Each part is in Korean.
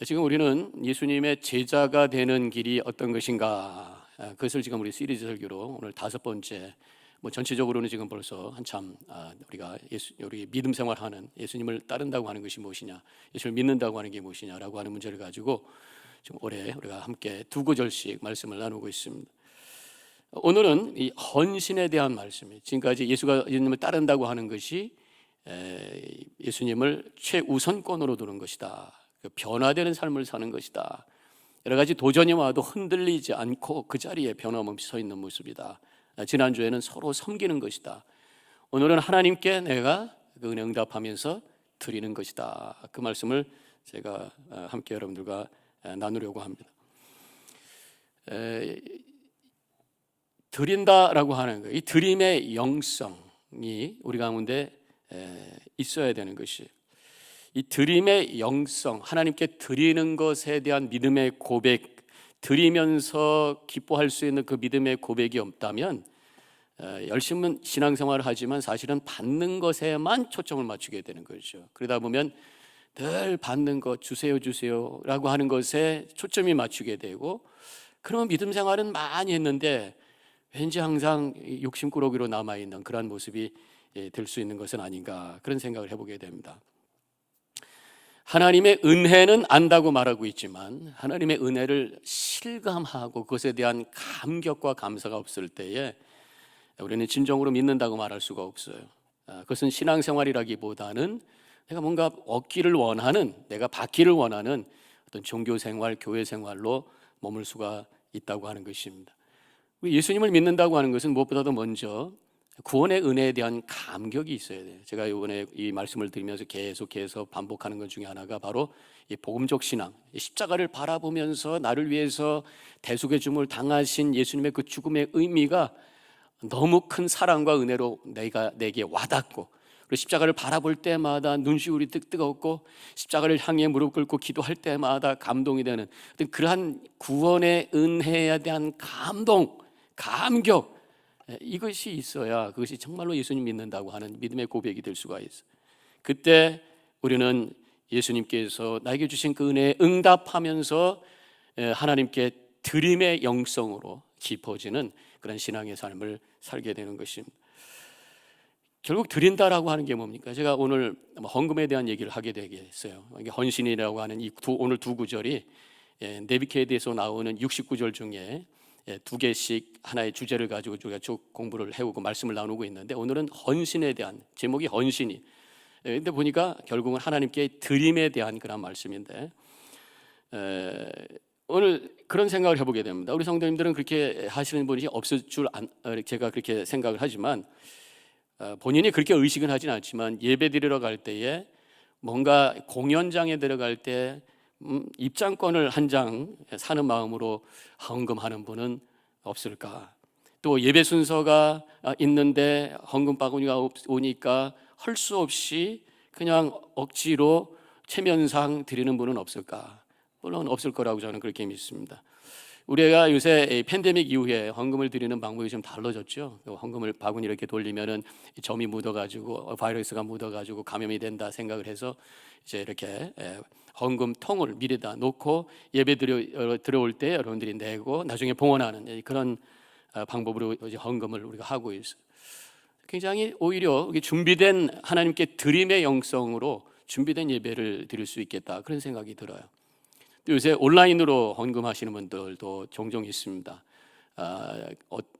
지금 우리는 예수님의 제자가 되는 길이 어떤 것인가, 그것을 지금 우리 시리즈 설교로 오늘 5번째, 전체적으로는 지금 벌써 한참 우리가 우리 믿음 생활하는 예수님을 따른다고 하는 것이 무엇이냐, 예수를 믿는다고 하는 게 무엇이냐라고 하는 문제를 가지고 지금 올해 우리가 함께 2구절씩 말씀을 나누고 있습니다. 오늘은 이 헌신에 대한 말씀이에요. 지금까지 예수님을 따른다고 하는 것이 예수님을 최우선권으로 두는 것이다, 변화되는 삶을 사는 것이다, 여러 가지 도전이 와도 흔들리지 않고 그 자리에 변함없이 서 있는 모습이다. 지난주에는 서로 섬기는 것이다. 오늘은 하나님께 내가 그 은혜 응답하면서 드리는 것이다. 그 말씀을 제가 함께 여러분들과 나누려고 합니다. 드린다라고 하는 것, 이 드림의 영성이 우리 가운데 있어야 되는 것이, 이 드림의 영성, 하나님께 드리는 것에 대한 믿음의 고백, 드리면서 기뻐할 수 있는 그 믿음의 고백이 없다면 열심히 신앙생활을 하지만 사실은 받는 것에만 초점을 맞추게 되는 거죠. 그러다 보면 늘 받는 것, 주세요 주세요 라고 하는 것에 초점이 맞추게 되고, 그러면 믿음 생활은 많이 했는데 왠지 항상 욕심꾸러기로 남아있는 그런 모습이 될 수 있는 것은 아닌가, 그런 생각을 해보게 됩니다. 하나님의 은혜는 안다고 말하고 있지만 하나님의 은혜를 실감하고 그것에 대한 감격과 감사가 없을 때에 우리는 진정으로 믿는다고 말할 수가 없어요. 그것은 신앙생활이라기보다는 내가 뭔가 얻기를 원하는, 내가 받기를 원하는 어떤 종교생활, 교회생활로 머물 수가 있다고 하는 것입니다. 예수님을 믿는다고 하는 것은 무엇보다도 먼저 구원의 은혜에 대한 감격이 있어야 돼요. 제가 이번에 이 말씀을 드리면서 계속해서 반복하는 것 중에 하나가 바로 이 복음적 신앙, 십자가를 바라보면서 나를 위해서 대속의 죽음을 당하신 예수님의 그 죽음의 의미가 너무 큰 사랑과 은혜로 내게 와닿고, 그리고 십자가를 바라볼 때마다 눈시울이 뜨겁고 십자가를 향해 무릎 꿇고 기도할 때마다 감동이 되는 어떤 그러한 구원의 은혜에 대한 감동, 감격, 이것이 있어야 그것이 정말로 예수님 믿는다고 하는 믿음의 고백이 될 수가 있어요. 그때 우리는 예수님께서 나에게 주신 그 은혜에 응답하면서 하나님께 드림의 영성으로 깊어지는 그런 신앙의 삶을 살게 되는 것입니다. 결국 드린다라고 하는 게 뭡니까? 제가 오늘 헌금에 대한 얘기를 하게 되겠어요. 헌신이라고 하는 오늘 2구절이 네비케드에서 나오는 69절 중에 2개씩 하나의 주제를 가지고 우리가 쭉 공부를 해오고 말씀을 나누고 있는데, 오늘은 헌신에 대한, 제목이 헌신이, 근데 보니까 결국은 하나님께 드림에 대한 그런 말씀인데, 오늘 그런 생각을 해보게 됩니다. 우리 성도님들은 그렇게 하시는 분이 없을 줄 제가 그렇게 생각을 하지만, 본인이 그렇게 의식은 하진 않지만 예배 드리러 갈 때에 뭔가 공연장에 들어갈 때 입장권을 한 장 사는 마음으로 헌금하는 분은 없을까? 또 예배 순서가 있는데 헌금 바구니가 오니까 할 수 없이 그냥 억지로 체면상 드리는 분은 없을까? 물론 없을 거라고 저는 그렇게 믿습니다. 우리가 요새 팬데믹 이후에 헌금을 드리는 방법이 좀 달라졌죠. 헌금을 바구니 이렇게 돌리면은 점이 묻어가지고 바이러스가 묻어가지고 감염이 된다 생각을 해서 이제 이렇게 헌금 통을 미리다 놓고 예배 들어올 때 여러분들이 내고 나중에 봉헌하는 그런 방법으로 이제 헌금을 우리가 하고 있어요. 굉장히 오히려 준비된 하나님께 드림의 영성으로 준비된 예배를 드릴 수 있겠다, 그런 생각이 들어요. 요새 온라인으로 헌금하시는 분들도 종종 있습니다.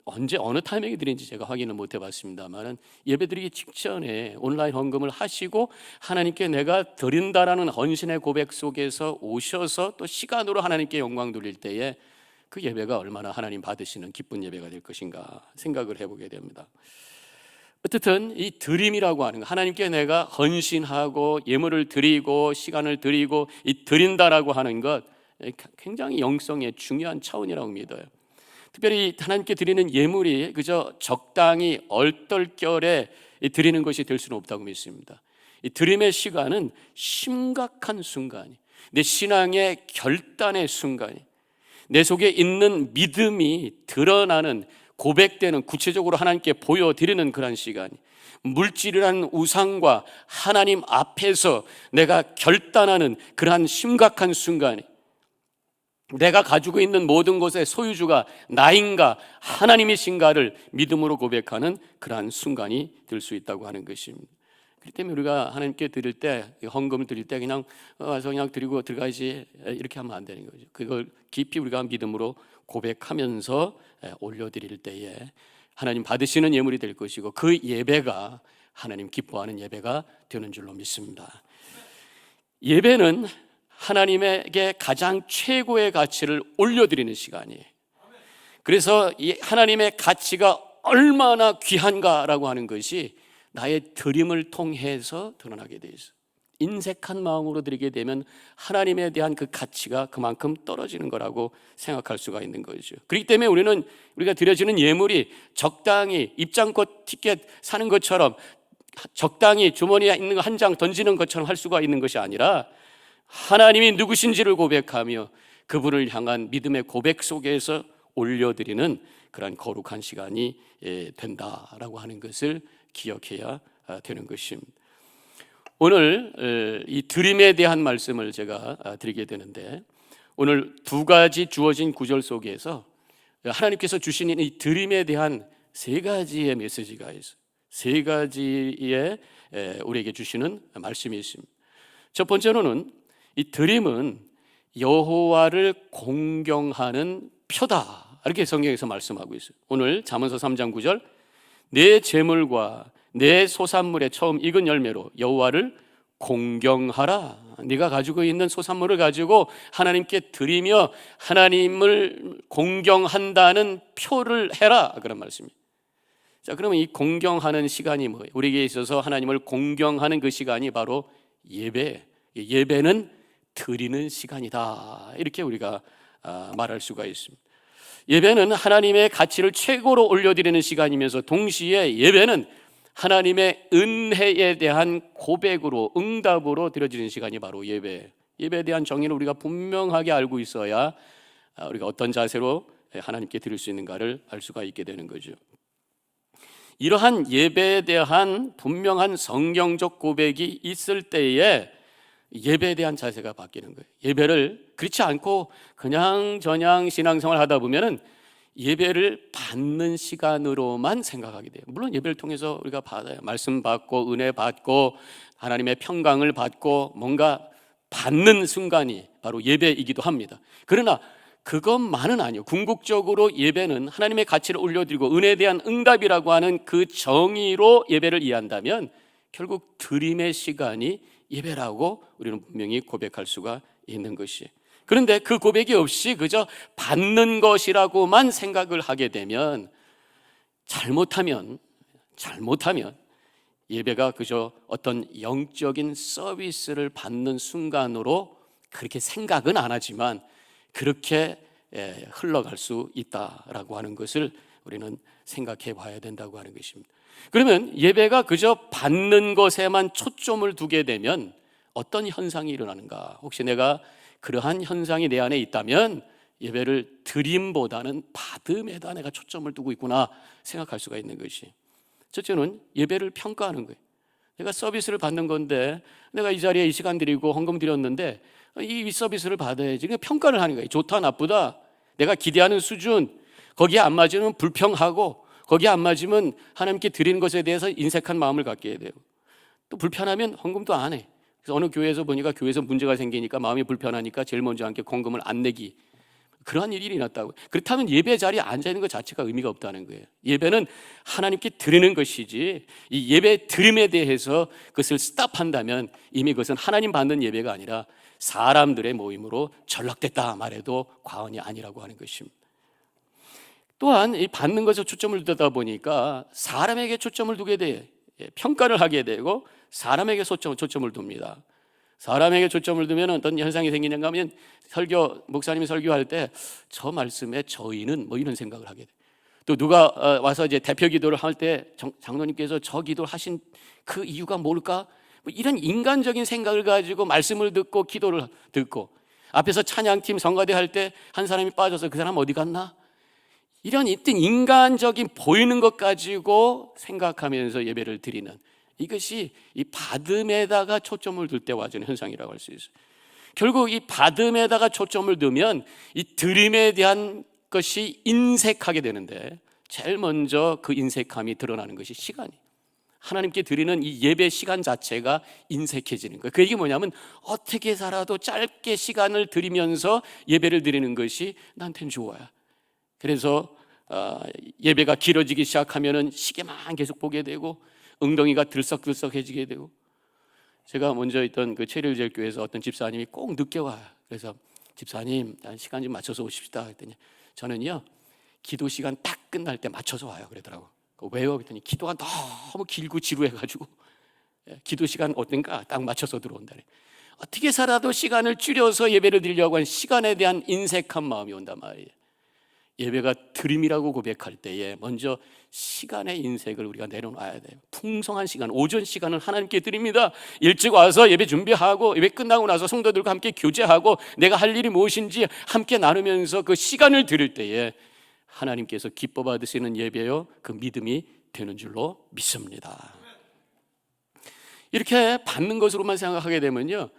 언제 어느 타이밍에 드린지 제가 확인을 못 해봤습니다만 예배드리기 직전에 온라인 헌금을 하시고 하나님께 내가 드린다라는 헌신의 고백 속에서 오셔서 또 시간으로 하나님께 영광 돌릴 때에 그 예배가 얼마나 하나님 받으시는 기쁜 예배가 될 것인가 생각을 해보게 됩니다. 어쨌든 이 드림이라고 하는 거, 하나님께 내가 헌신하고 예물을 드리고 시간을 드리고 이 드린다라고 하는 것, 굉장히 영성의 중요한 차원이라고 믿어요. 특별히 하나님께 드리는 예물이 그저 적당히 얼떨결에 드리는 것이 될 수는 없다고 믿습니다. 이 드림의 시간은 심각한 순간이, 내 신앙의 결단의 순간이, 내 속에 있는 믿음이 드러나는 고백되는, 구체적으로 하나님께 보여드리는 그런 시간이, 물질이라는 우상과 하나님 앞에서 내가 결단하는 그러한 심각한 순간이, 내가 가지고 있는 모든 것의 소유주가 나인가 하나님이신가를 믿음으로 고백하는 그러한 순간이 될 수 있다고 하는 것입니다. 그렇기 때문에 우리가 하나님께 드릴 때, 헌금을 드릴 때 그냥 와서 그냥 드리고 들어가야지 이렇게 하면 안 되는 거죠. 그걸 깊이 우리가 믿음으로 고백하면서 올려드릴 때에 하나님 받으시는 예물이 될 것이고, 그 예배가 하나님 기뻐하는 예배가 되는 줄로 믿습니다. 예배는 하나님에게 가장 최고의 가치를 올려드리는 시간이에요. 그래서 이 하나님의 가치가 얼마나 귀한가라고 하는 것이 나의 드림을 통해서 드러나게 돼 있어요. 인색한 마음으로 드리게 되면 하나님에 대한 그 가치가 그만큼 떨어지는 거라고 생각할 수가 있는 거죠. 그렇기 때문에 우리가 드려지는 예물이 적당히 입장권 티켓 사는 것처럼 적당히 주머니에 있는 거 한 장 던지는 것처럼 할 수가 있는 것이 아니라, 하나님이 누구신지를 고백하며 그분을 향한 믿음의 고백 속에서 올려드리는 그런 거룩한 시간이 된다라고 하는 것을 기억해야 되는 것입니다. 오늘 이 드림에 대한 말씀을 제가 드리게 되는데, 오늘 두 가지 주어진 구절 속에서 하나님께서 주신 이 드림에 대한 세 가지의 메시지가 있어요. 세 가지의 우리에게 주시는 말씀이 있습니다. 첫 번째로는 이 드림은 여호와를 공경하는 표다, 이렇게 성경에서 말씀하고 있어요. 오늘 잠언서 3장 9절, 내 재물과 내 소산물의 처음 익은 열매로 여호와를 공경하라. 네가 가지고 있는 소산물을 가지고 하나님께 드리며 하나님을 공경한다는 표를 해라, 그런 말씀입니다. 자, 그러면 이 공경하는 시간이 뭐예요? 우리에게 있어서 하나님을 공경하는 그 시간이 바로 예배. 예배는 드리는 시간이다, 이렇게 우리가 말할 수가 있습니다. 예배는 하나님의 가치를 최고로 올려드리는 시간이면서 동시에 예배는 하나님의 은혜에 대한 고백으로, 응답으로 드려지는 시간이 바로 예배. 예배에 대한 정의를 우리가 분명하게 알고 있어야 우리가 어떤 자세로 하나님께 드릴 수 있는가를 알 수가 있게 되는 거죠. 이러한 예배에 대한 분명한 성경적 고백이 있을 때에 예배에 대한 자세가 바뀌는 거예요. 예배를 그렇지 않고 그냥 신앙생활 하다 보면은 예배를 받는 시간으로만 생각하게 돼요. 물론 예배를 통해서 우리가 받아요. 말씀 받고 은혜 받고 하나님의 평강을 받고 뭔가 받는 순간이 바로 예배이기도 합니다. 그러나 그것만은 아니에요. 궁극적으로 예배는 하나님의 가치를 올려드리고 은혜에 대한 응답이라고 하는 그 정의로 예배를 이해한다면 결국 드림의 시간이 예배라고 우리는 분명히 고백할 수가 있는 것이에요. 그런데 그 고백이 없이 그저 받는 것이라고만 생각을 하게 되면 잘못하면 예배가 그저 어떤 영적인 서비스를 받는 순간으로 그렇게 생각은 안 하지만 그렇게 흘러갈 수 있다라고 하는 것을 우리는 생각해 봐야 된다고 하는 것입니다. 그러면 예배가 그저 받는 것에만 초점을 두게 되면 어떤 현상이 일어나는가? 혹시 내가 그러한 현상이 내 안에 있다면 예배를 드림보다는 받음에다 내가 초점을 두고 있구나 생각할 수가 있는 것이, 첫째는 예배를 평가하는 거예요. 내가 서비스를 받는 건데 내가 이 자리에 이 시간 드리고 헌금 드렸는데 이 서비스를 받아야지. 그냥 평가를 하는 거예요. 좋다 나쁘다, 내가 기대하는 수준, 거기에 안 맞으면 불평하고 거기에 안 맞으면 하나님께 드리는 것에 대해서 인색한 마음을 갖게 돼요. 또 불편하면 헌금도 안 해. 그래서 어느 교회에서 보니까 교회에서 문제가 생기니까 마음이 불편하니까 제일 먼저 함께 헌금을 안 내기, 그러한 일이 일어났다고. 그렇다면 예배 자리에 앉아있는 것 자체가 의미가 없다는 거예요. 예배는 하나님께 드리는 것이지 이 예배 드림에 대해서 그것을 스탑한다면 이미 그것은 하나님 받는 예배가 아니라 사람들의 모임으로 전락됐다 말해도 과언이 아니라고 하는 것입니다. 또한 이 받는 것에 초점을 두다 보니까 사람에게 초점을 두게 돼, 평가를 하게 되고 사람에게 초점을 둡니다. 사람에게 초점을 두면 어떤 현상이 생기는가 하면 목사님이 설교할 때 저 말씀에 저희는 뭐 이런 생각을 하게 돼. 또 누가 와서 이제 대표 기도를 할 때 장로님께서 저 기도를 하신 그 이유가 뭘까? 뭐 이런 인간적인 생각을 가지고 말씀을 듣고 기도를 듣고, 앞에서 찬양팀 성가대 할 때 한 사람이 빠져서 그 사람 어디 갔나? 이런 어떤 인간적인 보이는 것 가지고 생각하면서 예배를 드리는, 이것이 이 받음에다가 초점을 둘 때 와지는 현상이라고 할 수 있어요. 결국 이 받음에다가 초점을 두면 이 드림에 대한 것이 인색하게 되는데, 제일 먼저 그 인색함이 드러나는 것이 시간이에요. 하나님께 드리는 이 예배 시간 자체가 인색해지는 거예요. 그 얘기 뭐냐면, 어떻게 살아도 짧게 시간을 드리면서 예배를 드리는 것이 나한테는 좋아요. 그래서 예배가 길어지기 시작하면은 시계만 계속 보게 되고, 엉덩이가 들썩들썩해지게 되고. 제가 먼저 있던 그 체리제일교회에서 어떤 집사님이 꼭 늦게 와요. 그래서 집사님, 시간 좀 맞춰서 오십시다 했더니, 저는요 기도 시간 딱 끝날 때 맞춰서 와요 그러더라고. 왜요? 그랬더니 기도가 너무 길고 지루해가지고 기도 시간 어떤가 딱 맞춰서 들어온다래. 어떻게 살아도 시간을 줄여서 예배를 드리려고 하는 시간에 대한 인색한 마음이 온단 말이에요. 예배가 드림이라고 고백할 때에 먼저 시간의 인색을 우리가 내려놔야 돼요. 풍성한 시간, 오전 시간을 하나님께 드립니다. 일찍 와서 예배 준비하고, 예배 끝나고 나서 성도들과 함께 교제하고, 내가 할 일이 무엇인지 함께 나누면서 그 시간을 드릴 때에 하나님께서 기뻐 받으시는 예배요, 그 믿음이 되는 줄로 믿습니다. 이렇게 받는 것으로만 생각하게 되면요,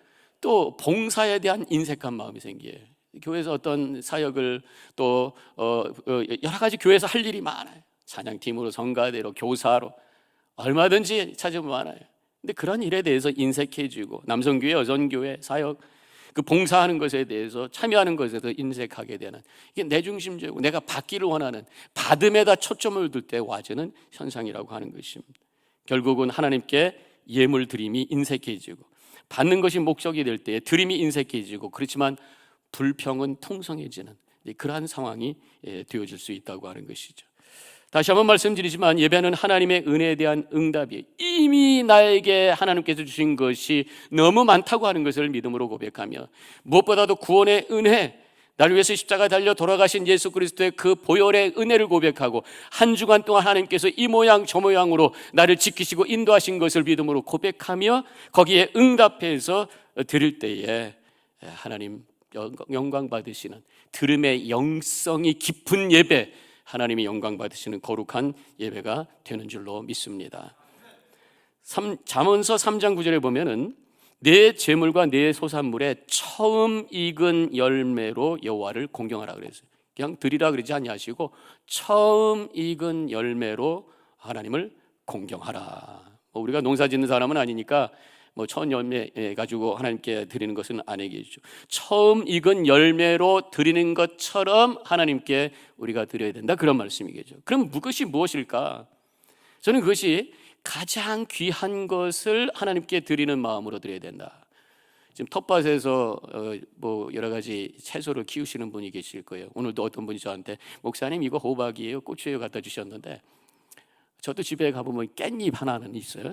또 봉사에 대한 인색한 마음이 생겨요. 교회에서 어떤 사역을 또 여러 가지 교회에서 할 일이 많아요. 찬양팀으로, 성가대로, 교사로 얼마든지 찾으면 많아요. 근데 그런 일에 대해서 인색해지고, 남성교회, 여성교회 사역, 그 봉사하는 것에 대해서, 참여하는 것에 대해서 인색하게 되는, 이게 내중심적이고 내가 받기를 원하는 받음에다 초점을 둘 때 와지는 현상이라고 하는 것입니다. 결국은 하나님께 예물 드림이 인색해지고, 받는 것이 목적이 될 때 드림이 인색해지고, 그렇지만 불평은 통성해지는 그러한 상황이 되어질 수 있다고 하는 것이죠. 다시 한번 말씀드리지만, 예배는 하나님의 은혜에 대한 응답이에요. 이미 나에게 하나님께서 주신 것이 너무 많다고 하는 것을 믿음으로 고백하며, 무엇보다도 구원의 은혜, 나를 위해서 십자가에 달려 돌아가신 예수 그리스도의 그 보혈의 은혜를 고백하고, 한 주간 동안 하나님께서 이 모양 저 모양으로 나를 지키시고 인도하신 것을 믿음으로 고백하며 거기에 응답해서 드릴 때에 하나님 영광 받으시는, 들음의 영성이 깊은 예배, 하나님이 영광 받으시는 거룩한 예배가 되는 줄로 믿습니다. 잠언서 3장 9절에 보면은, 내 재물과 내 소산물의 처음 익은 열매로 여호와를 공경하라 그랬어요. 그냥 드리라 그러지 아니하시고 처음 익은 열매로 하나님을 공경하라. 우리가 농사 짓는 사람은 아니니까 첫 열매 가지고 하나님께 드리는 것은 아니겠죠. 처음 익은 열매로 드리는 것처럼 하나님께 우리가 드려야 된다, 그런 말씀이겠죠. 그럼 그것이 무엇일까? 저는 그것이 가장 귀한 것을 하나님께 드리는 마음으로 드려야 된다. 지금 텃밭에서 여러 가지 채소를 키우시는 분이 계실 거예요. 오늘도 어떤 분이 저한테, 목사님 이거 호박이에요, 고추예요 갖다 주셨는데, 저도 집에 가보면 깻잎 하나는 있어요.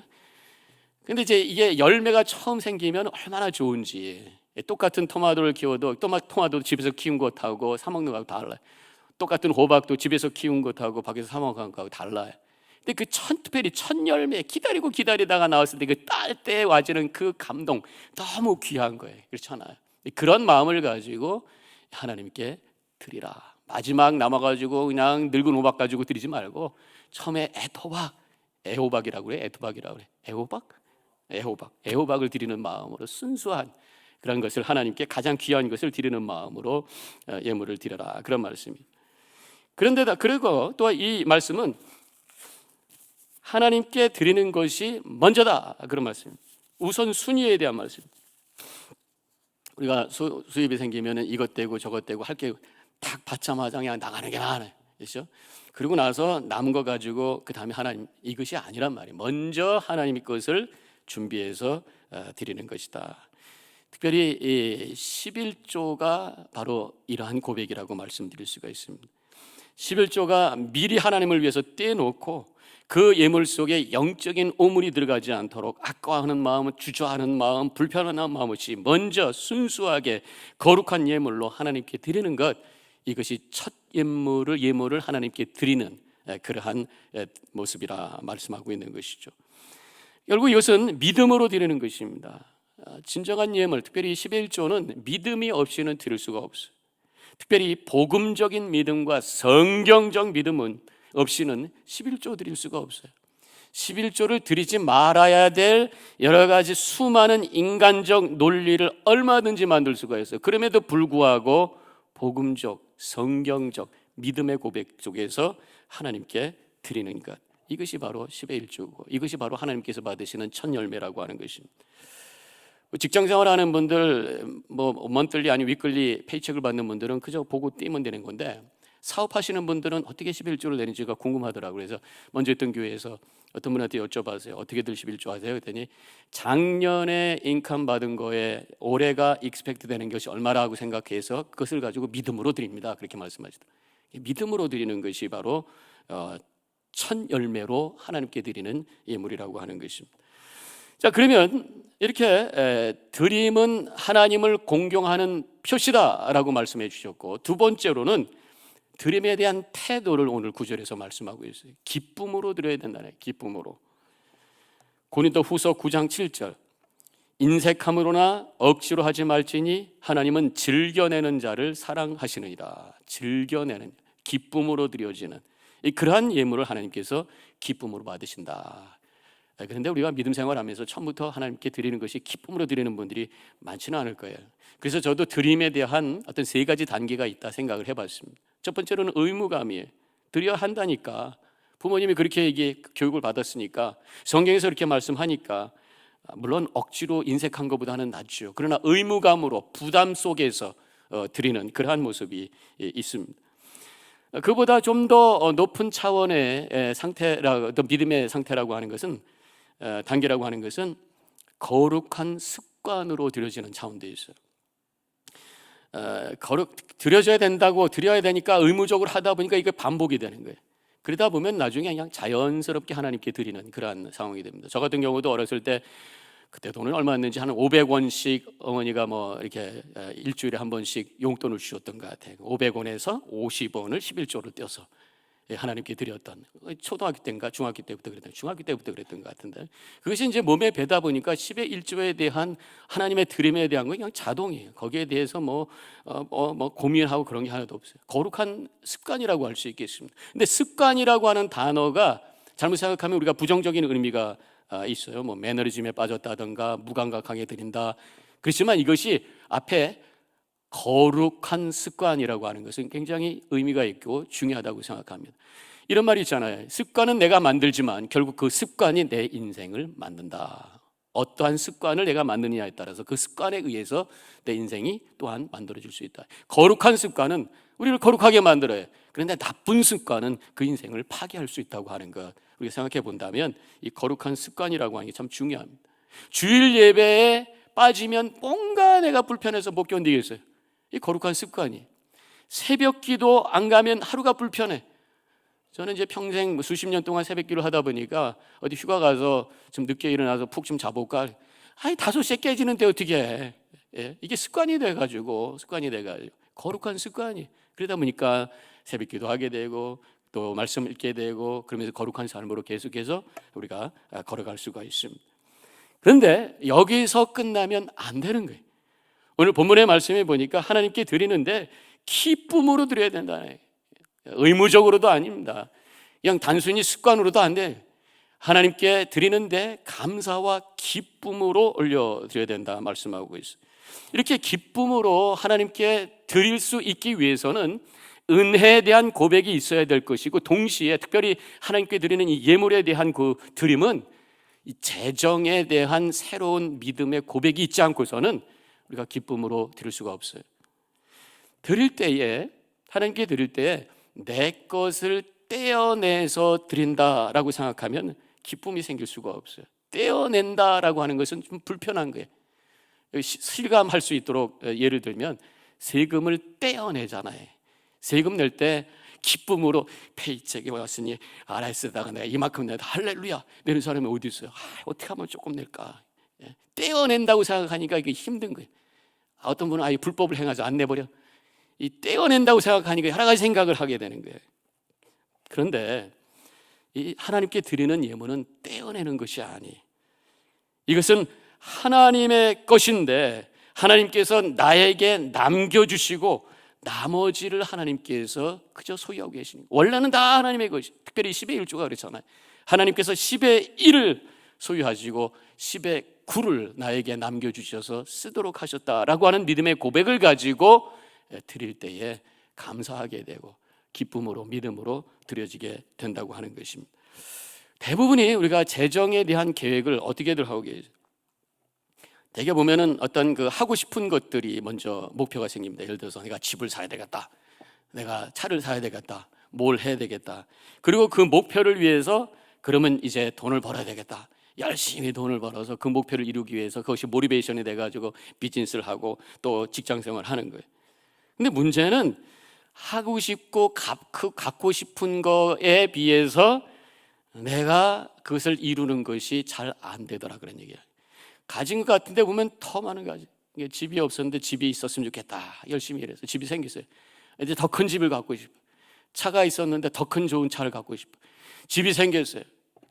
근데 이제 이게 열매가 처음 생기면 얼마나 좋은지. 똑같은 토마토를 키워도 토마토 집에서 키운 것하고 사 먹는 것하고 달라요. 똑같은 호박도 집에서 키운 것하고 밖에서 사 먹는 것하고 달라요. 근데 그 특별히 첫 열매 기다리다가 나왔을 때 그 딸 때 와지는 그 감동, 너무 귀한 거예요. 그렇잖아요. 그런 마음을 가지고 하나님께 드리라. 마지막 남아가지고 그냥 늙은 호박 가지고 드리지 말고, 처음에 애호박이라고 그래. 애토박이라고 그래. 애호박을 드리는 마음으로, 순수한 그런 것을 하나님께 가장 귀한 것을 드리는 마음으로 예물을 드려라, 그런 말씀입니다. 그런데다 그리고 또 이 말씀은 하나님께 드리는 것이 먼저다, 그런 말씀입니다. 우선 순위에 대한 말씀입니다. 우리가 수입이 생기면 이것 되고 저것 되고 할 게 딱 받자마자 그냥 나가는 게 많아요. 그렇죠? 그리고 나서 남은 거 가지고 그 다음에 하나님, 이것이 아니란 말이에요. 먼저 하나님의 것을 준비해서 드리는 것이다. 특별히 이 11조가 바로 이러한 고백이라고 말씀드릴 수가 있습니다. 11조가 미리 하나님을 위해서 떼놓고, 그 예물 속에 영적인 오물이 들어가지 않도록 아까워하는 마음, 주저하는 마음, 불편한 마음 없이 먼저 순수하게 거룩한 예물로 하나님께 드리는 것, 이것이 첫 예물을 하나님께 드리는 그러한 모습이라 말씀하고 있는 것이죠. 결국 이것은 믿음으로 드리는 것입니다. 진정한 예물, 특별히 11조는 믿음이 없이는 드릴 수가 없어요. 특별히 복음적인 믿음과 성경적 믿음은 없이는 11조 드릴 수가 없어요. 11조를 드리지 말아야 될 여러 가지 수많은 인간적 논리를 얼마든지 만들 수가 있어요. 그럼에도 불구하고 복음적, 성경적 믿음의 고백 속에서 하나님께 드리는 것, 이것이 바로 10의 1조고 이것이 바로 하나님께서 받으시는 첫 열매라고 하는 것입니다. 직장생활하는 분들, 먼틀리 아니 위클리 페이첵을 받는 분들은 그저 보고 뛰면 되는 건데, 사업하시는 분들은 어떻게 11조를 내는지가 궁금하더라고요. 그래서 먼저 있던 교회에서 어떤 분한테 여쭤봤어요. 어떻게들 11조 하세요? 그랬더니 작년에 인컴 받은 거에 올해가 익스펙트 되는 것이 얼마라고 생각해서 그것을 가지고 믿음으로 드립니다. 그렇게 말씀하시더라고요. 믿음으로 드리는 것이 바로 첫 열매로 하나님께 드리는 예물이라고 하는 것입니다. 자, 그러면 이렇게 드림은 하나님을 공경하는 표시다라고 말씀해 주셨고, 두 번째로는 드림에 대한 태도를 오늘 9절에서 말씀하고 있어요. 기쁨으로 드려야 된다네. 기쁨으로. 고린도 후서 9장 7절, 인색함으로나 억지로 하지 말지니 하나님은 즐겨내는 자를 사랑하시느니라. 즐겨내는, 기쁨으로 드려지는 그러한 예물을 하나님께서 기쁨으로 받으신다. 그런데 우리가 믿음 생활하면서 처음부터 하나님께 드리는 것이 기쁨으로 드리는 분들이 많지는 않을 거예요. 그래서 저도 드림에 대한 어떤 세 가지 단계가 있다 생각을 해봤습니다. 첫 번째로는 의무감이에요. 드려야 한다니까, 부모님이 그렇게 교육을 받았으니까, 성경에서 그렇게 말씀하니까, 물론 억지로 인색한 것보다는 낫죠. 그러나 의무감으로 부담 속에서 드리는 그러한 모습이 있습니다. 그보다 좀 더 높은 차원의 상태라, 믿음의 상태라고 하는 것은, 단계라고 하는 것은 거룩한 습관으로 드려지는 차원도 있어요. 드려져야 된다고, 드려야 되니까 의무적으로 하다 보니까 이게 반복이 되는 거예요. 그러다 보면 나중에 그냥 자연스럽게 하나님께 드리는 그러한 상황이 됩니다. 저 같은 경우도 어렸을 때 그때 돈을 얼마였는지 한 500원씩 어머니가 이렇게 일주일에 한 번씩 용돈을 주셨던 것 같아요. 500원에서 50원을 11조를 떼어서 하나님께 드렸던, 초등학교 때인가 중학교 때부터 그랬던 것 같은데, 그것이 이제 몸에 배다 보니까 10의 1조에 대한 하나님의 드림에 대한 건 그냥 자동이에요. 거기에 대해서 고민하고 그런 게 하나도 없어요. 거룩한 습관이라고 할 수 있겠습니다. 근데 습관이라고 하는 단어가 잘못 생각하면 우리가 부정적인 의미가 있어요. 매너리즘에 빠졌다든가 무감각하게 드린다. 그렇지만 이것이 앞에 거룩한 습관이라고 하는 것은 굉장히 의미가 있고 중요하다고 생각합니다. 이런 말이 있잖아요. 습관은 내가 만들지만 결국 그 습관이 내 인생을 만든다. 어떠한 습관을 내가 만드느냐에 따라서 그 습관에 의해서 내 인생이 또한 만들어질 수 있다. 거룩한 습관은 우리를 거룩하게 만들어요. 그런데 나쁜 습관은 그 인생을 파괴할 수 있다고 하는 것, 우리가 생각해 본다면 이 거룩한 습관이라고 하는 게 참 중요합니다. 주일 예배에 빠지면 뭔가 내가 불편해서 못 견디겠어요. 이 거룩한 습관이. 새벽 기도 안 가면 하루가 불편해. 저는 이제 평생 수십 년 동안 새벽 기도를 하다 보니까 어디 휴가 가서 좀 늦게 일어나서 푹 좀 자볼까, 5시에 깨지는데 어떻게 해. 이게 습관이 돼가지고 거룩한 습관이. 그러다 보니까 새벽 기도 하게 되고 또 말씀 읽게 되고, 그러면서 거룩한 삶으로 계속해서 우리가 걸어갈 수가 있습니다. 그런데 여기서 끝나면 안 되는 거예요. 오늘 본문의 말씀에 보니까 하나님께 드리는데 기쁨으로 드려야 된다. 의무적으로도 아닙니다. 그냥 단순히 습관으로도 안 돼. 하나님께 드리는데 감사와 기쁨으로 올려드려야 된다 말씀하고 있어요. 이렇게 기쁨으로 하나님께 드릴 수 있기 위해서는 은혜에 대한 고백이 있어야 될 것이고, 동시에 특별히 하나님께 드리는 이 예물에 대한 그 드림은 이 재정에 대한 새로운 믿음의 고백이 있지 않고서는 우리가 기쁨으로 드릴 수가 없어요. 드릴 때에, 하나님께 드릴 때에 내 것을 떼어내서 드린다라고 생각하면 기쁨이 생길 수가 없어요. 떼어낸다라고 하는 것은 좀 불편한 거예요. 실감할 수 있도록 예를 들면 세금을 떼어내잖아요. 세금 낼 때 기쁨으로 페이첵이 왔으니 RS에다가 내가 이만큼 내다 할렐루야 내는 사람이 어디 있어요? 어떻게 하면 조금 낼까? 떼어낸다고 생각하니까 이게 힘든 거예요. 어떤 분은 불법을 행하지 안 내버려. 이 떼어낸다고 생각하니까 여러 가지 생각을 하게 되는 거예요. 그런데 이 하나님께 드리는 예물은 떼어내는 것이 아니에요. 이것은 하나님의 것인데 하나님께서 나에게 남겨주시고 나머지를 하나님께서 그저 소유하고 계시는 거예요. 원래는 다 하나님의 것이, 특별히 10의 1조가 그렇잖아요. 하나님께서 10의 1을 소유하시고 10의 9를 나에게 남겨주셔서 쓰도록 하셨다라고 하는 믿음의 고백을 가지고 드릴 때에 감사하게 되고 기쁨으로 믿음으로 드려지게 된다고 하는 것입니다. 대부분이 우리가 재정에 대한 계획을 어떻게들 하고 계세요? 대개 보면은 어떤 그 하고 싶은 것들이 먼저 목표가 생깁니다. 예를 들어서 내가 집을 사야 되겠다, 내가 차를 사야 되겠다, 뭘 해야 되겠다. 그리고 그 목표를 위해서 그러면 이제 돈을 벌어야 되겠다. 열심히 돈을 벌어서 그 목표를 이루기 위해서 그것이 모티베이션이 돼가지고 비즈니스를 하고 또 직장생활을 하는 거예요. 근데 문제는 하고 싶고 갖고 싶은 거에 비해서 내가 그것을 이루는 것이 잘 안 되더라 그런 얘기야. 가진 것 같은데 보면 더 많은 거 가지. 집이 없었는데 집이 있었으면 좋겠다. 열심히 일해서 집이 생겼어요. 이제 더 큰 집을 갖고 싶어. 차가 있었는데 더 큰 좋은 차를 갖고 싶어. 집이 생겼어요.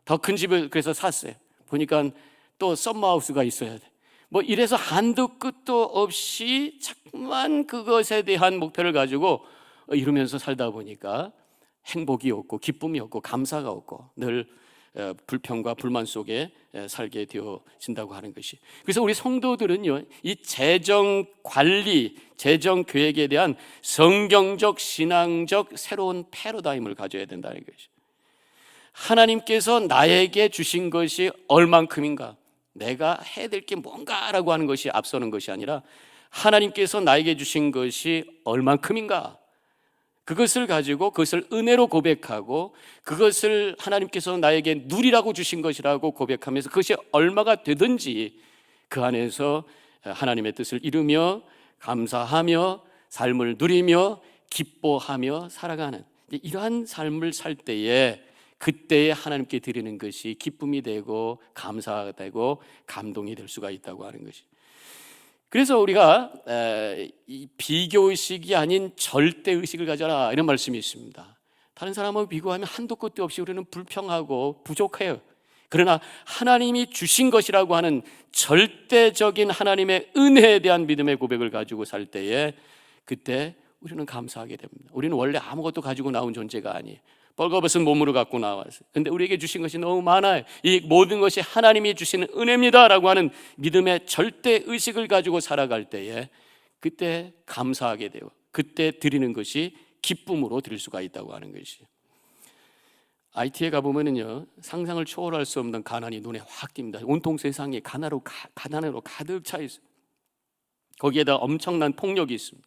더 큰 집을 그래서 샀어요. 보니까 또 썸머하우스가 있어야 돼. 뭐 이래서 한도 끝도 없이 자꾸만 그것에 대한 목표를 가지고 이루면서 살다 보니까 행복이 없고 기쁨이 없고 감사가 없고 늘 불평과 불만 속에 살게 되어진다고 하는 것이. 그래서 우리 성도들은요, 이 재정 관리, 재정 계획에 대한 성경적 신앙적 새로운 패러다임을 가져야 된다는 것이. 하나님께서 나에게 주신 것이 얼만큼인가, 내가 해야 될 게 뭔가라고 하는 것이 앞서는 것이 아니라 하나님께서 나에게 주신 것이 얼만큼인가, 그것을 가지고 그것을 은혜로 고백하고 그것을 하나님께서 나에게 누리라고 주신 것이라고 고백하면서 그것이 얼마가 되든지 그 안에서 하나님의 뜻을 이루며 감사하며 삶을 누리며 기뻐하며 살아가는 이러한 삶을 살 때에 그때에 하나님께 드리는 것이 기쁨이 되고 감사가 되고 감동이 될 수가 있다고 하는 것이. 그래서 우리가 이 비교의식이 아닌 절대의식을 가져라 이런 말씀이 있습니다. 다른 사람하고 비교하면 한도 끝도 없이 우리는 불평하고 부족해요. 그러나 하나님이 주신 것이라고 하는 절대적인 하나님의 은혜에 대한 믿음의 고백을 가지고 살 때에 그때 우리는 감사하게 됩니다. 우리는 원래 아무것도 가지고 나온 존재가 아니에요. 뻘거벗은 몸으로 갖고 나왔어요. 근데 우리에게 주신 것이 너무 많아요. 이 모든 것이 하나님이 주시는 은혜입니다라고 하는 믿음의 절대 의식을 가지고 살아갈 때에 그때 감사하게 돼요. 그때 드리는 것이 기쁨으로 드릴 수가 있다고 하는 것이. IT에 가보면은요, 상상을 초월할 수 없는 가난이 눈에 확 띕니다. 온통 세상이 가난으로 가득 차 있어요. 거기에다 엄청난 폭력이 있습니다.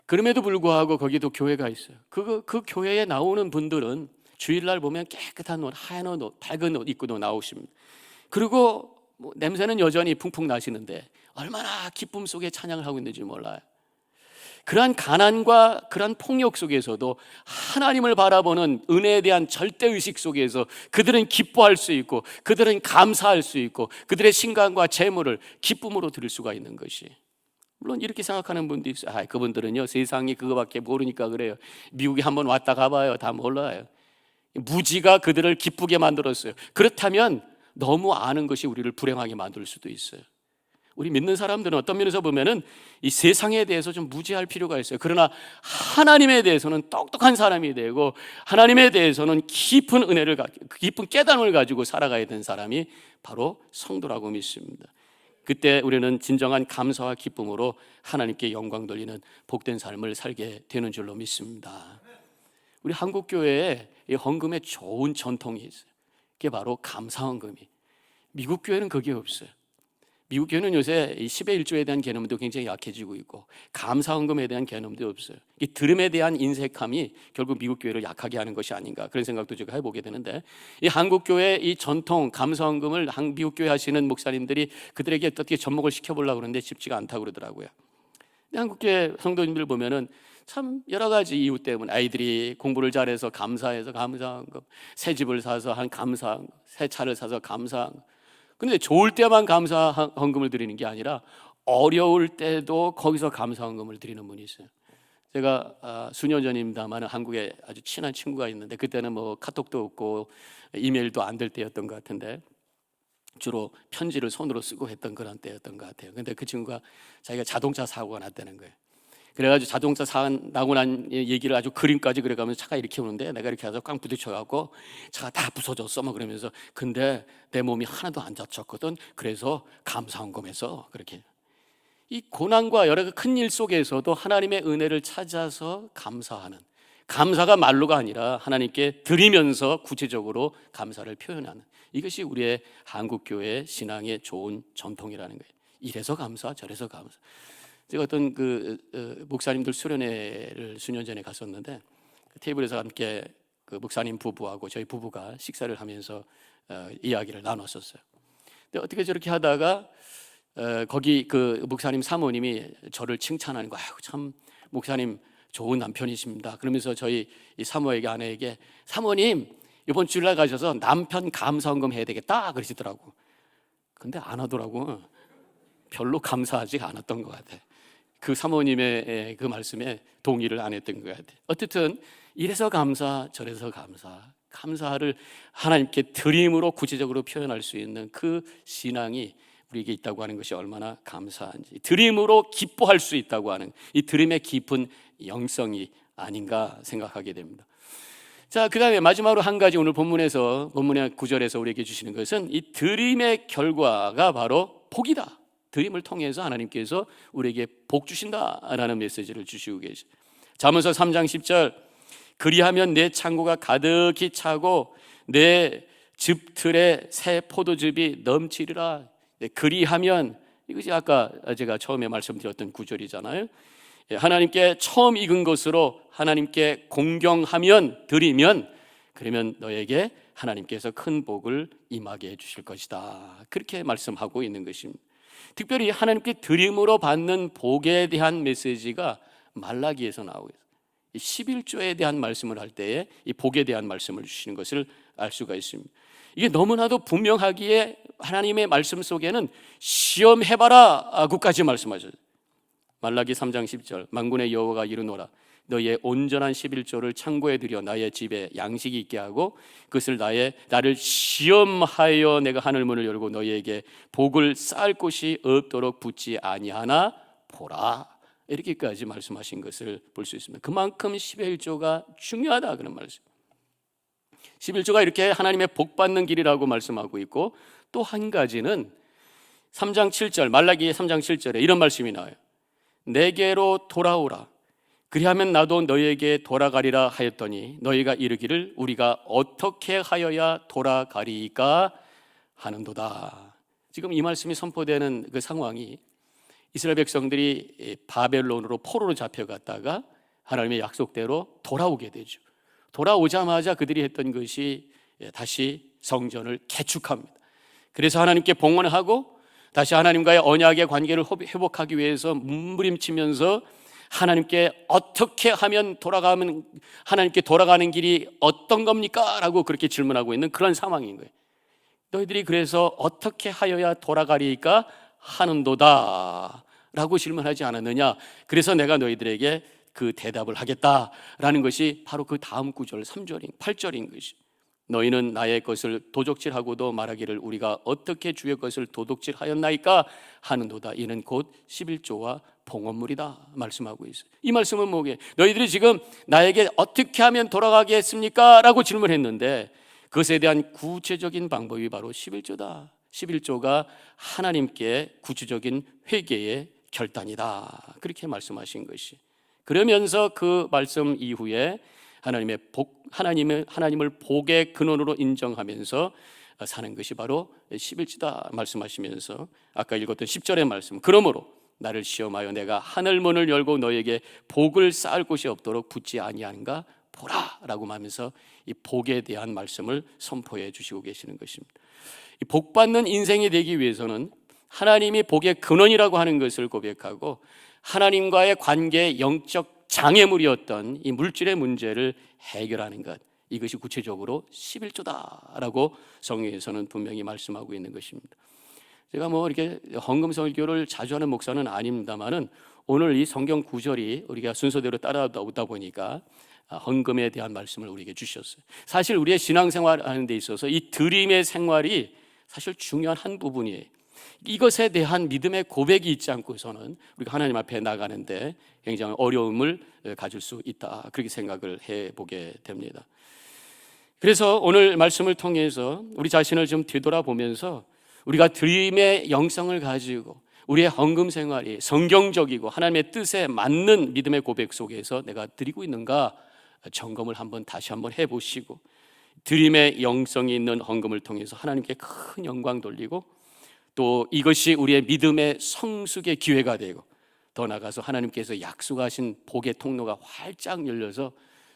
그럼에도 불구하고 거기도 교회가 있어요. 그 교회에 나오는 분들은 주일날 보면 깨끗한 옷, 하얀 옷, 밝은 옷 입고도 나오십니다. 그리고 뭐 냄새는 여전히 풍풍 나시는데 얼마나 기쁨 속에 찬양을 하고 있는지 몰라요. 그러한 가난과 그러한 폭력 속에서도 하나님을 바라보는 은혜에 대한 절대의식 속에서 그들은 기뻐할 수 있고 그들은 감사할 수 있고 그들의 신간과 재물을 기쁨으로 드릴 수가 있는 것이. 물론 이렇게 생각하는 분도 있어요. 그분들은요, 세상이 그거밖에 모르니까 그래요. 미국에 한번 왔다 가봐요. 다 몰라요. 무지가 그들을 기쁘게 만들었어요. 그렇다면 너무 아는 것이 우리를 불행하게 만들 수도 있어요. 우리 믿는 사람들은 어떤 면에서 보면은 이 세상에 대해서 좀 무지할 필요가 있어요. 그러나 하나님에 대해서는 똑똑한 사람이 되고 하나님에 대해서는 깊은 은혜를 깊은 깨달음을 가지고 살아가야 되는 사람이 바로 성도라고 믿습니다. 그때 우리는 진정한 감사와 기쁨으로 하나님께 영광 돌리는 복된 삶을 살게 되는 줄로 믿습니다. 우리 한국 교회에 이 헌금에 좋은 전통이 있어요. 그게 바로 감사 헌금이. 미국 교회는 그게 없어요. 미국 교회는 요새 이 10의 1조에 대한 개념도 굉장히 약해지고 있고 감사 헌금에 대한 개념도 없어요. 이 들음에 대한 인색함이 결국 미국 교회를 약하게 하는 것이 아닌가 그런 생각도 제가 해보게 되는데, 이 한국 교회 이 전통 감사 헌금을 미국 교회 하시는 목사님들이 그들에게 어떻게 접목을 시켜보려고 그러는데 쉽지가 않다고 그러더라고요. 근데 한국 교회 성도님들 보면은 참 여러 가지 이유 때문에 아이들이 공부를 잘해서 감사해서 감사 헌금, 새 집을 사서 한 감사 헌금, 새 차를 사서 감사 헌금. 그런데 좋을 때만 감사 헌금을 드리는 게 아니라 어려울 때도 거기서 감사 헌금을 드리는 분이 있어요. 제가 수년 전입니다만 한국에 아주 친한 친구가 있는데 그때는 뭐 카톡도 없고 이메일도 안 될 때였던 것 같은데 주로 편지를 손으로 쓰고 했던 그런 때였던 것 같아요. 근데 그 친구가 자기가 자동차 사고가 났다는 거예요. 그래가지고 자동차 나고 난 얘기를 아주 그림까지 그려가면서 차가 이렇게 오는데 내가 이렇게 해서 꽝 부딪혀갖고 차가 다 부서졌어 막 그러면서, 근데 내 몸이 하나도 안 다쳤거든. 그래서 감사한 거면서 그렇게. 이 고난과 여러 큰 일 속에서도 하나님의 은혜를 찾아서 감사하는, 감사가 말로가 아니라 하나님께 드리면서 구체적으로 감사를 표현하는, 이것이 우리의 한국교회 신앙의 좋은 전통이라는 거예요. 이래서 감사, 저래서 감사. 제가 어떤 목사님들 수련회를 수년 전에 갔었는데, 그 테이블에서 함께 그 목사님 부부하고 저희 부부가 식사를 하면서 이야기를 나눴었어요. 근데 어떻게 저렇게 하다가 거기 그 목사님 사모님이 저를 칭찬하는 거예요. 참 목사님 좋은 남편이십니다. 그러면서 저희 이 사모에게, 아내에게, 사모님 이번 주일날 가셔서 남편 감사헌금 해야 되겠다 그러시더라고. 근데 안 하더라고. 별로 감사하지 않았던 것 같아. 그 사모님의 그 말씀에 동의를 안 했던 것 같아. 어쨌든 이래서 감사, 저래서 감사, 감사를 하나님께 드림으로 구체적으로 표현할 수 있는 그 신앙이 우리에게 있다고 하는 것이 얼마나 감사한지, 드림으로 기뻐할 수 있다고 하는 이 드림의 깊은 영성이 아닌가 생각하게 됩니다. 자, 그 다음에 마지막으로 한 가지, 오늘 본문의 9절에서 우리에게 주시는 것은 이 드림의 결과가 바로 복이다. 드림을 통해서 하나님께서 우리에게 복 주신다라는 메시지를 주시고 계시. 잠언서 3장 10절, 그리하면 내 창고가 가득히 차고 내 즙틀에 새 포도즙이 넘치리라. 그리하면, 이것이 아까 제가 처음에 말씀드렸던 구절이잖아요. 하나님께 처음 익은 것으로 하나님께 공경하면, 드리면, 그러면 너에게 하나님께서 큰 복을 임하게 해주실 것이다. 그렇게 말씀하고 있는 것입니다. 특별히 하나님께 드림으로 받는 복에 대한 메시지가 말라기에서 나오고 있어요. 11조에 대한 말씀을 할 때에 이 복에 대한 말씀을 주시는 것을 알 수가 있습니다. 이게 너무나도 분명하기에 하나님의 말씀 속에는 시험해봐라 하고까지 말씀하셨어요. 말라기 3장 10절, 만군의 여호와가 이르노라, 너의 온전한 11조를 창고에 들여 나의 집에 양식이 있게 하고 그것을 나를 시험하여 내가 하늘문을 열고 너희에게 복을 쌓을 곳이 없도록 붙지 아니하나 보라. 이렇게까지 말씀하신 것을 볼 수 있습니다. 그만큼 11조가 중요하다 그런 말씀. 11조가 이렇게 하나님의 복 받는 길이라고 말씀하고 있고, 또 한 가지는 3장 7절, 말라기 3장 7절에 이런 말씀이 나와요. 내게로 돌아오라. 그리하면 나도 너희에게 돌아가리라 하였더니 너희가 이르기를 우리가 어떻게 하여야 돌아가리까 하는도다. 지금 이 말씀이 선포되는 그 상황이, 이스라엘 백성들이 바벨론으로 포로로 잡혀갔다가 하나님의 약속대로 돌아오게 되죠. 돌아오자마자 그들이 했던 것이 다시 성전을 개축합니다. 그래서 하나님께 봉헌하고 다시 하나님과의 언약의 관계를 회복하기 위해서 몸부림치면서 하나님께 어떻게 하면 하나님께 돌아가는 길이 어떤 겁니까? 라고 그렇게 질문하고 있는 그런 상황인 거예요. 너희들이 그래서 어떻게 하여야 돌아가리까 하는도다 라고 질문하지 않았느냐? 그래서 내가 너희들에게 그 대답을 하겠다라는 것이 바로 그 다음 구절 3절인 8절인 것이, 너희는 나의 것을 도적질하고도 말하기를 우리가 어떻게 주의 것을 도둑질하였나이까 하는도다. 이는 곧 11조와 봉헌물이다 말씀하고 있어요. 이 말씀은 뭐게? 너희들이 지금 나에게 어떻게 하면 돌아가겠습니까? 라고 질문했는데 그것에 대한 구체적인 방법이 바로 11조다. 11조가 하나님께 구체적인 회개의 결단이다. 그렇게 말씀하신 것이. 그러면서 그 말씀 이후에 하나님을 복의 근원으로 인정하면서 사는 것이 바로 11조다 말씀하시면서 아까 읽었던 10절의 말씀, 그러므로 나를 시험하여 내가 하늘문을 열고 너에게 복을 쌓을 곳이 없도록 붙지 아니하는가 보라 라고 하면서 이 복에 대한 말씀을 선포해 주시고 계시는 것입니다. 이 복 받는 인생이 되기 위해서는 하나님이 복의 근원이라고 하는 것을 고백하고 하나님과의 관계의 영적 장애물이었던 이 물질의 문제를 해결하는 것, 이것이 구체적으로 11조다라고 성경에서는 분명히 말씀하고 있는 것입니다. 제가 이렇게 헌금 설교를 자주 하는 목사는 아닙니다만은 오늘 이 성경 구절이 우리가 순서대로 따라오다 보니까 헌금에 대한 말씀을 우리에게 주셨어요. 사실 우리의 신앙생활 하는 데 있어서 이 드림의 생활이 사실 중요한 한 부분이에요. 이것에 대한 믿음의 고백이 있지 않고서는 우리가 하나님 앞에 나가는데 굉장히 어려움을 가질 수 있다, 그렇게 생각을 해보게 됩니다. 그래서 오늘 말씀을 통해서 우리 자신을 좀 되돌아보면서 우리가 드림의 영성을 가지고 우리의 헌금 생활이 성경적이고 하나님의 뜻에 맞는 믿음의 고백 속에서 내가 드리고 있는가 점검을 다시 한번 해보시고, 드림의 영성이 있는 헌금을 통해서 하나님께 큰 영광 돌리고, 또 이것이 우리의 믿음의 성숙의 기회가 되고, 더 나아가서 하나님께서 약속하신 복의 통로가 활짝 열려서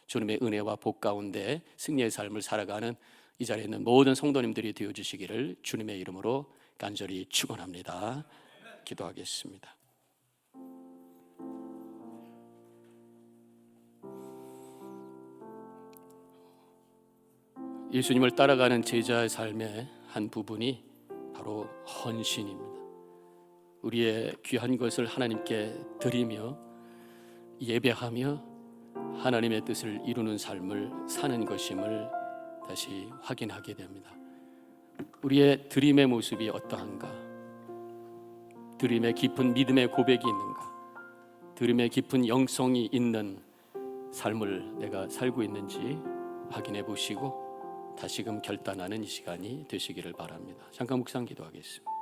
주님의 은혜와 복 가운데 승리의 삶을 살아가는 이 자리에 있는 모든 성도님들이 되어주시기를 주님의 이름으로 간절히 축원합니다. 기도하겠습니다. 예수님을 따라가는 제자의 삶의 한 부분이 바로 헌신입니다. 우리의 귀한 것을 하나님께 드리며 예배하며 하나님의 뜻을 이루는 삶을 사는 것임을 다시 확인하게 됩니다. 우리의 드림의 모습이 어떠한가? 드림의 깊은 믿음의 고백이 있는가? 드림의 깊은 영성이 있는 삶을 내가 살고 있는지 확인해 보시고 다시금 결단하는 이 시간이 되시기를 바랍니다. 잠깐 묵상 기도하겠습니다.